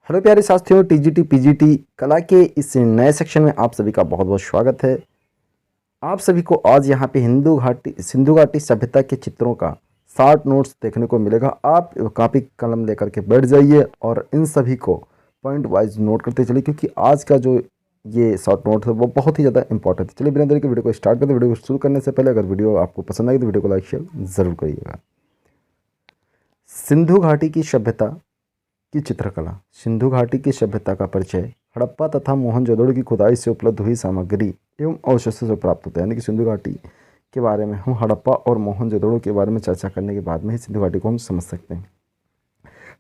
Hello प्यारे साथियों, TGT PGT कला के इस नए सेक्शन में आप सभी का बहुत बहुत स्वागत है। आप सभी को आज यहाँ पे सिंधु घाटी सभ्यता के चित्रों का शॉर्ट नोट्स देखने को मिलेगा। आप कॉपी कलम लेकर के बैठ जाइए और इन सभी को पॉइंट वाइज नोट करते चलिए, क्योंकि आज का जो ये शॉर्ट नोट है वो बहुत ही ज़्यादा इंपॉर्टेंट है। चलिए बिना देरी के वीडियो को स्टार्ट करते हैं। वीडियो को शुरू करने से पहले अगर वीडियो आपको पसंद आई तो वीडियो को लाइक शेयर ज़रूर करिएगा। सिंधु घाटी की सभ्यता की चित्रकला। सिंधु घाटी की सभ्यता का परिचय हड़प्पा तथा मोहनजोदड़ो की खुदाई से उपलब्ध हुई सामग्री एवं अवशेषों से प्राप्त होता है। यानी कि सिंधु घाटी के बारे में हम हड़प्पा और मोहनजोदड़ो के बारे में चर्चा करने के बाद में ही सिंधु घाटी को हम समझ सकते हैं।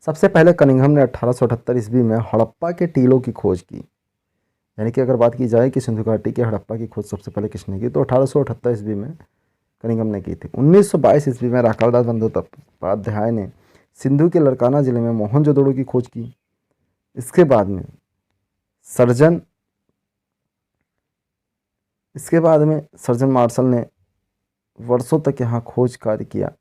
सबसे पहले कनिंघम ने 1878 ईस्वी में हड़प्पा के टीलों की खोज की। यानी कि अगर बात की जाए कि सिंधु घाटी के हड़प्पा की खोज सबसे पहले किसने की, तो 1878 ईस्वी में कनिंघम ने की थी। 1922 ईस्वी में राखालदास बंदोपाध्याय ने सिंधु के लड़काना जिले में मोहनजोदड़ो की खोज की। इसके बाद में सर्जन मार्शल ने वर्षों तक यहाँ खोज कार्य किया।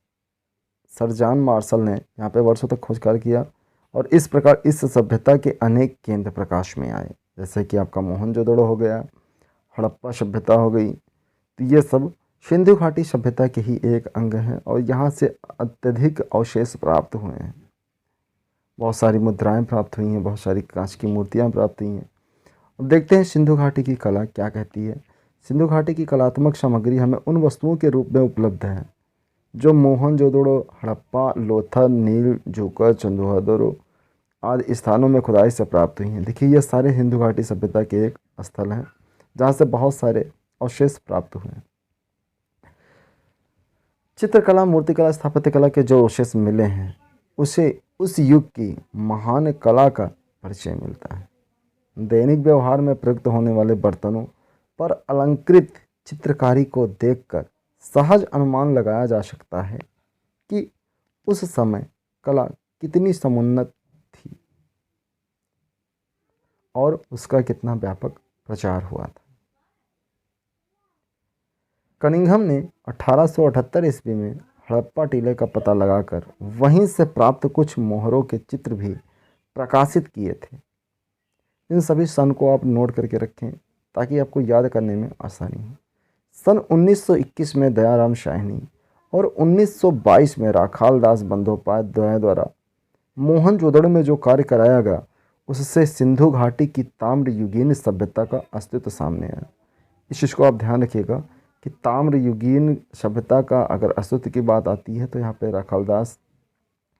सर्जन मार्शल ने यहाँ पे वर्षों तक खोज कार्य किया और इस प्रकार इस सभ्यता के अनेक केंद्र प्रकाश में आए, जैसे कि आपका मोहनजोदड़ो हो गया, हड़प्पा सभ्यता हो गई। तो ये सब सिंधु घाटी सभ्यता के ही एक अंग हैं और यहाँ से अत्यधिक अवशेष प्राप्त हुए हैं। बहुत सारी मुद्राएं प्राप्त हुई हैं, बहुत सारी कांच की मूर्तियां प्राप्त हुई हैं। अब देखते हैं सिंधु घाटी की कला क्या कहती है। सिंधु घाटी की कलात्मक सामग्री हमें उन वस्तुओं के रूप में उपलब्ध है जो मोहनजोदड़ो, हड़प्पा, लोथल, नील, झूकर, चंदोहदरो आदि स्थानों में खुदाई से प्राप्त हुई हैं। देखिए, ये सारे सिंधु घाटी सभ्यता के एक स्थल हैं जहाँ से बहुत सारे अवशेष प्राप्त हुए हैं। चित्रकला, मूर्तिकला, स्थापत्य कला के जो अवशेष मिले हैं उसे उस युग की महान कला का परिचय मिलता है। दैनिक व्यवहार में प्रयुक्त होने वाले बर्तनों पर अलंकृत चित्रकारी को देखकर सहज अनुमान लगाया जा सकता है कि उस समय कला कितनी समुन्नत थी और उसका कितना व्यापक प्रचार हुआ था। कनिंघम ने 1878 ईस्वी में हड़प्पा टीले का पता लगाकर वहीं से प्राप्त कुछ मोहरों के चित्र भी प्रकाशित किए थे। इन सभी सन को आप नोट करके रखें ताकि आपको याद करने में आसानी हो। सन 1921 में दयाराम साहनी और 1922 में राखालदास बंदोपाध्याय द्वारा मोहनजोदड़ो में जो कार्य कराया गया उससे सिंधु घाटी की ताम्र युगीन सभ्यता का अस्तित्व सामने आया। इस चीज़ को आप ध्यान रखिएगा कि ताम्र युगीन सभ्यता का अगर अस्तित्व की बात आती है तो यहाँ पे राखालदास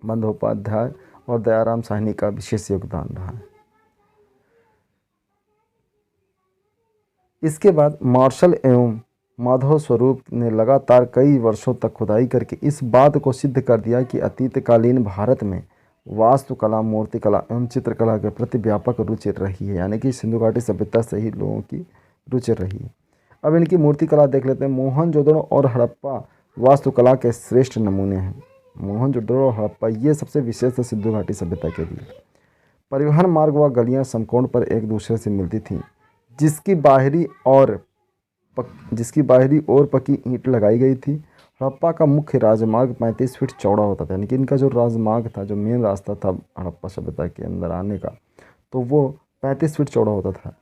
बंदोपाध्याय और दयाराम साहनी का विशेष योगदान रहा है। इसके बाद मार्शल एवं माधव स्वरूप ने लगातार कई वर्षों तक खुदाई करके इस बात को सिद्ध कर दिया कि अतीतकालीन भारत में वास्तुकला, मूर्तिकला एवं चित्रकला के प्रति व्यापक रुचि रही है। यानी कि सिंधु घाटी सभ्यता से ही लोगों की रुचि रही है। अब इनकी मूर्तिकला देख लेते हैं। मोहनजोदड़ो और हड़प्पा वास्तुकला के श्रेष्ठ नमूने हैं। मोहनजोदड़ो और हड़प्पा ये सबसे विशेष है सिंधु घाटी सभ्यता के लिए। परिवहन मार्ग व गलियां समकोण पर एक दूसरे से मिलती थीं, जिसकी बाहरी ओर पक्की ईंट लगाई गई थी। हड़प्पा का मुख्य राजमार्ग 35 फीट चौड़ा होता था। यानी कि इनका जो राजमार्ग था, जो मेन रास्ता था हड़प्पा सभ्यता के अंदर आने का, तो वो 35 फीट चौड़ा होता था।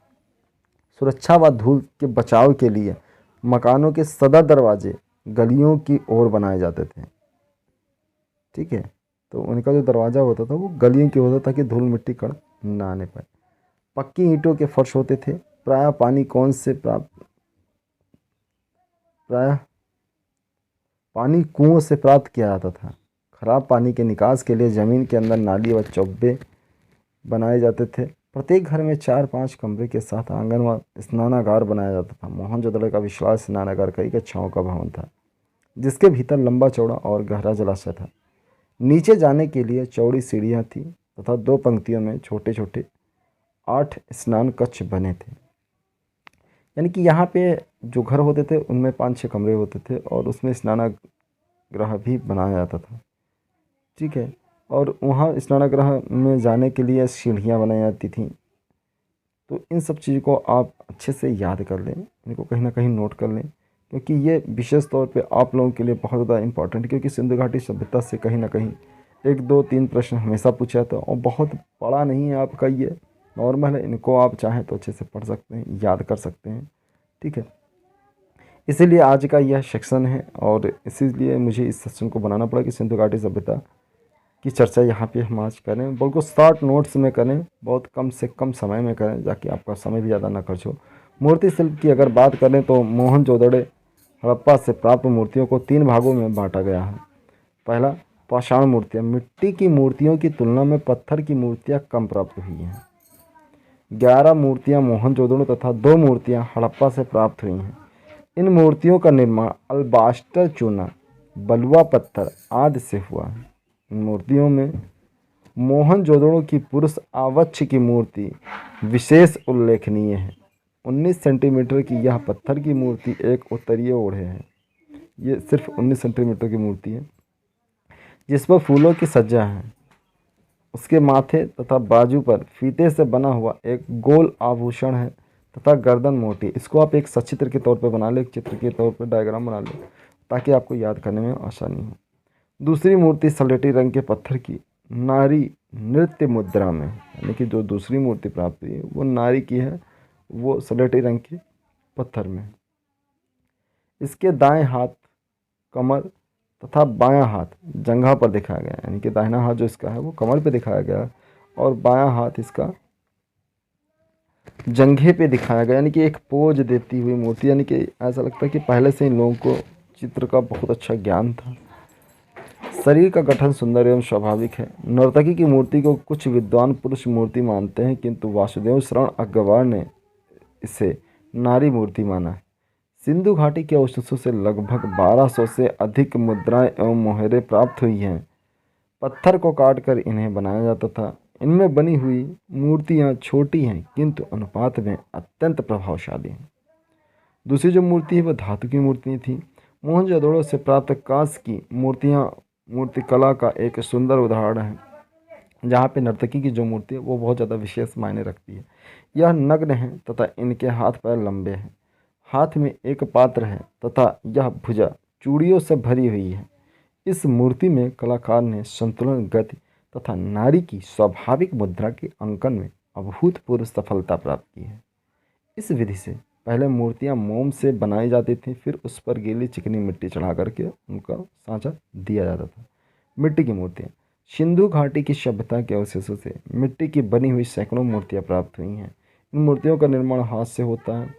सुरक्षा व धूल के बचाव के लिए मकानों के सदर दरवाजे गलियों की ओर बनाए जाते थे। ठीक है, तो उनका जो दरवाज़ा होता था वो गलियों की होता था ताकि धूल मिट्टी कण ना आने पाए। पक्की ईंटों के फर्श होते थे। प्रायः पानी कुओं से प्राप्त किया जाता था। खराब पानी के निकास के लिए ज़मीन के अंदर नाली व चौबे बनाए जाते थे। प्रत्येक घर में 4-5 कमरे के साथ आंगन व स्नानागार बनाया जाता था। मोहनजोदड़ो का विशाल स्नानागार कई कक्षाओं का भवन था, जिसके भीतर लंबा चौड़ा और गहरा जलाशय था। नीचे जाने के लिए चौड़ी सीढ़ियाँ थीं तथा 2 पंक्तियों में छोटे छोटे 8 स्नान कक्ष बने थे। यानी कि यहाँ पे जो घर होते थे उनमें 5-6 कमरे होते थे और उसमें स्नानागृह भी बनाया जाता था। ठीक है, और वहाँ स्नानागृह में जाने के लिए सीढ़ियाँ बनाई जाती थीं। तो इन सब चीज़ों को आप अच्छे से याद कर लें, इनको कहीं ना कहीं नोट कर लें, क्योंकि ये विशेष तौर पे आप लोगों के लिए बहुत ज़्यादा इम्पॉर्टेंट है। क्योंकि सिंधु घाटी सभ्यता से कहीं ना कहीं 1 2 3 प्रश्न हमेशा पूछा जाता है और बहुत बड़ा नहीं है आपका, ये नॉर्मल है। इनको आप चाहें तो अच्छे से पढ़ सकते हैं, याद कर सकते हैं, ठीक है। इसीलिए आज का यह सेक्शन है और इसीलिए मुझे इस सेक्शन को बनाना पड़ा कि सिंधु घाटी सभ्यता की चर्चा यहाँ पे हम आज करें। बिल्कुल शॉर्ट नोट्स में करें, बहुत कम से कम समय में करें, ताकि आपका समय भी ज़्यादा ना खर्च हो। मूर्ति शिल्प की अगर बात करें तो मोहनजोदड़ो हड़प्पा से प्राप्त मूर्तियों को 3 भागों में बांटा गया है। पहला, पाषाण मूर्तियाँ। मिट्टी की मूर्तियों की तुलना में पत्थर की मूर्तियाँ कम प्राप्त हुई हैं। 11 मूर्तियाँ मोहनजोदड़ो तथा 2 मूर्तियाँ हड़प्पा से प्राप्त हुई हैं। इन मूर्तियों का निर्माण अल्बास्टर चूना, बलुआ पत्थर आदि से हुआ है। इन मूर्तियों में मोहनजोदड़ो की पुरुष आवच्छ की मूर्ति विशेष उल्लेखनीय है। 19 सेंटीमीटर की यह पत्थर की मूर्ति एक उत्तरीय ओढ़े है। ये सिर्फ 19 सेंटीमीटर की मूर्ति है, जिस पर फूलों की सज्जा है। उसके माथे तथा बाजू पर फीते से बना हुआ एक गोल आभूषण है तथा गर्दन मोटी। इसको आप एक सचित्र के तौर पर बना लें, एक चित्र के तौर पर डायग्राम बना लें, ताकि आपको याद करने में आसानी हो। दूसरी मूर्ति सलेटी रंग के पत्थर की नारी नृत्य मुद्रा में, यानी कि जो दूसरी मूर्ति प्राप्त हुई है वो नारी की है, वो सलेटी रंग के पत्थर में। इसके दाएं हाथ कमर तथा बायां हाथ जंघा पर दिखाया गया है, यानी कि दाहिना हाथ जो इसका है वो कमर पे दिखाया गया है और बायां हाथ इसका जंघे पे दिखाया गया, यानी कि एक पोज देती हुई मूर्ति। यानी कि ऐसा लगता है कि पहले से इन लोगों को चित्र का बहुत अच्छा ज्ञान था। शरीर का गठन सुंदर एवं स्वाभाविक है। नर्तकी की मूर्ति को कुछ विद्वान पुरुष मूर्ति मानते हैं, किंतु वासुदेव शरण अग्रवाल ने इसे नारी मूर्ति माना है। सिंधु घाटी के अवशेषों से लगभग 1200 से अधिक मुद्राएं एवं मोहरें प्राप्त हुई हैं। पत्थर को काटकर इन्हें बनाया जाता था। इनमें बनी हुई मूर्तियां छोटी हैं, किंतु अनुपात में अत्यंत प्रभावशाली हैं। दूसरी जो मूर्ति है वह धातु की मूर्ति थी। मोहनजोदड़ो से प्राप्त कांस्य की मूर्तियां मूर्तिकला का एक सुंदर उदाहरण है, जहाँ पे नर्तकी की जो मूर्ति है वो बहुत ज़्यादा विशेष मायने रखती है। यह नग्न है तथा इनके हाथ पैर लंबे हैं। हाथ में एक पात्र है तथा यह भुजा चूड़ियों से भरी हुई है। इस मूर्ति में कलाकार ने संतुलन, गति तथा नारी की स्वाभाविक मुद्रा के अंकन में अभूतपूर्व सफलता प्राप्त की है। इस विधि से पहले मूर्तियां मोम से बनाई जाती थीं, फिर उस पर गीली चिकनी मिट्टी चढ़ा करके उनका सांचा दिया जाता था। मिट्टी की मूर्तियां। सिंधु घाटी की सभ्यता के अवशेषों से मिट्टी की बनी हुई सैकड़ों मूर्तियां प्राप्त हुई हैं। इन मूर्तियों का निर्माण हाथ से होता है।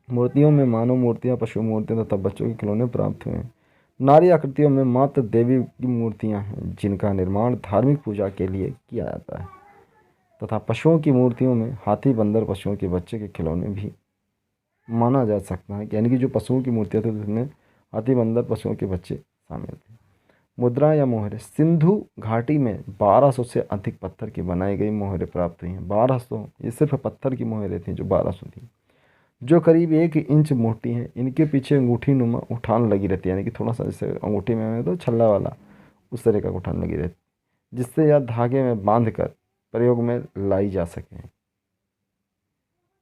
मूर्तियों में मानव मूर्तियां, पशु मूर्तियां तथा बच्चों के खिलौने प्राप्त हुए हैं। नारी आकृतियों में मात्र देवी की मूर्तियां हैं, जिनका निर्माण धार्मिक पूजा के लिए किया जाता है, तथा पशुओं की मूर्तियों में हाथी, बंदर, पशुओं के बच्चे के खिलौने भी माना जा सकता है। यानी कि जो पशुओं की मूर्तियां थी उसमें हाथी, बंदर, पशुओं के बच्चे शामिल थे। मुद्रा या मोहरें। सिंधु घाटी में 1200 से अधिक पत्थर की बनाई गई मोहरें प्राप्त हुई हैं। 1200, ये सिर्फ पत्थर की मोहरें थी जो 1200 थी, जो करीब 1 इंच मोटी हैं। इनके पीछे अंगूठी नुमा उठान लगी रहती है, यानी कि थोड़ा सा जैसे अंगूठी में तो छल्ला वाला उस तरह का उठान लगी रहती, जिससे यह धागे में बांध कर प्रयोग में लाई जा सके।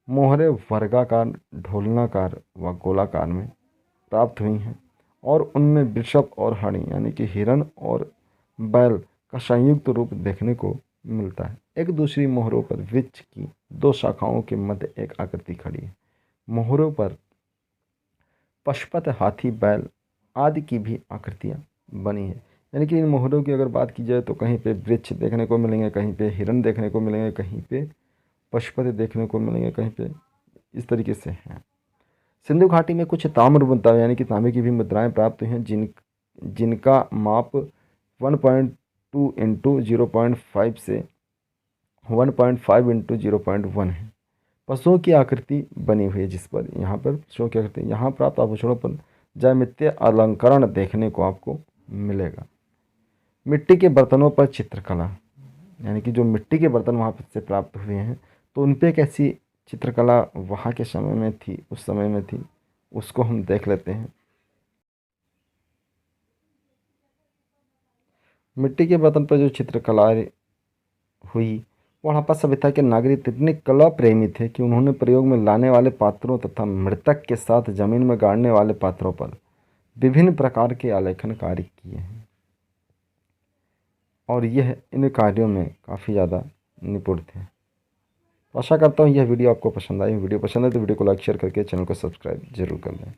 मोहरें वर्गाकार, ढोलनाकार व गोलाकार में प्राप्त हुई हैं और उनमें वृषभ और हणी, यानी कि हिरण और बैल का संयुक्त रूप देखने को मिलता है। एक दूसरी मोहरों पर वृक्ष की 2 शाखाओं के मध्य एक आकृति खड़ी है। मोहरों पर पशुपत, हाथी, बैल आदि की भी आकृतियाँ बनी है। यानी कि इन मोहरों की अगर बात की जाए तो कहीं पे वृक्ष देखने को मिलेंगे, कहीं पे हिरण देखने को मिलेंगे, कहीं पे पशुपति देखने को मिलेंगे, कहीं पे इस तरीके से हैं। सिंधु घाटी में कुछ ताम्र मुद्राएं, यानी कि तांबे की भी मुद्राएं प्राप्त हुई हैं, जिनका माप 1.2 इंटू 0.5 से 1.5 इंटू 0.1 है। पशुओं की आकृति बनी हुई है, जिस पर यहाँ पर पशुओं की आकृति, यहाँ प्राप्त आभूषणों पर ज्यामितीय अलंकरण देखने को आपको मिलेगा। मिट्टी के बर्तनों पर चित्रकला, यानी कि जो मिट्टी के बर्तन वहाँ से प्राप्त हुए हैं तो उन पर कैसी चित्रकला वहाँ के समय में थी, उस समय में थी, उसको हम देख लेते हैं। मिट्टी के बर्तन पर जो चित्रकला हुई, वो हड़प्पा सभ्यता के नागरिक इतने कला प्रेमी थे कि उन्होंने प्रयोग में लाने वाले पात्रों तथा मृतक के साथ जमीन में गाड़ने वाले पात्रों पर विभिन्न प्रकार के आलेखन कार्य किए हैं। और यह इन कार्यों में काफ़ी ज़्यादा निपुण थे। तो आशा करता हूँ यह वीडियो आपको पसंद आई। वीडियो पसंद है तो वीडियो को लाइक शेयर करके चैनल को सब्सक्राइब जरूर कर लें।